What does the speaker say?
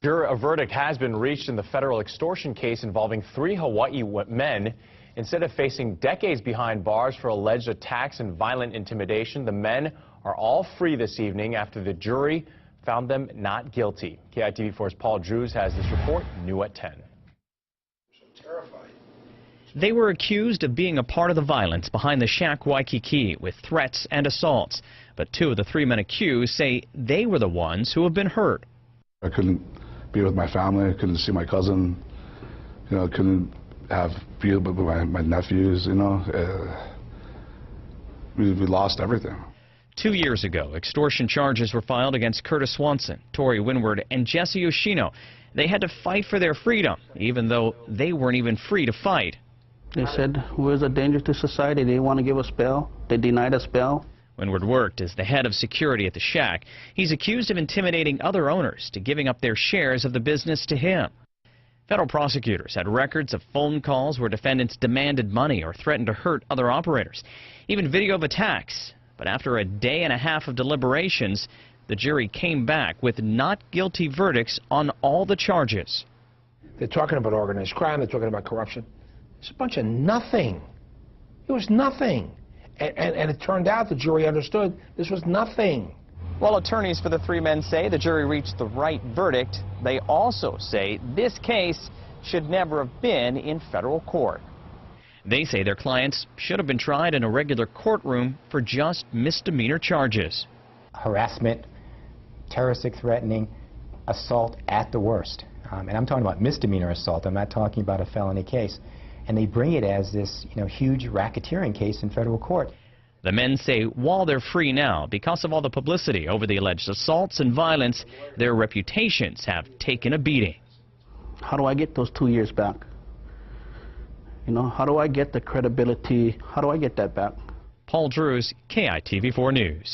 A verdict has been reached in the federal extortion case involving 3 Hawaii men. Instead of facing decades behind bars for alleged attacks and violent intimidation, the men are all free this evening after the jury found them not guilty. KITV4's Paul Drews has this report, new at 10. They were accused of being a part of the violence behind the shack Waikiki with threats and assaults. But 2 of the 3 men accused say they were the ones who have been hurt. I couldn't be with my family, I couldn't see my cousin, couldn't be with my nephews, we lost everything. 2 years ago, extortion charges were filed against Curtis Swanson, Tori Windward, and Jesse Yoshino. They had to fight for their freedom, even though they weren't even free to fight. They said we was a danger to society. They didn't want to give us bail. They denied us bail. Windward worked as the head of security at the shack. He's accused of intimidating other owners to giving up their shares of the business to him. Federal prosecutors had records of phone calls where defendants demanded money or threatened to hurt other operators, even video of attacks. But after a day and a half of deliberations, the jury came back with not guilty verdicts on all the charges. They're talking about organized crime, they're talking about corruption. It's a bunch of nothing. It was nothing. And it turned out the jury understood this was nothing. While attorneys for the 3 men say the jury reached the right verdict, they also say this case should never have been in federal court. They say their clients should have been tried in a regular courtroom for just misdemeanor charges. Harassment, terroristic threatening, assault at the worst. And I'm talking about misdemeanor assault. I'm not talking about a felony case. And they bring it as this, huge racketeering case in federal court. The men say while they're free now, because of all the publicity over the alleged assaults and violence, their reputations have taken a beating. How do I get those 2 years back? How do I get the credibility? How do I get that back? Paul Drews, KITV4 News.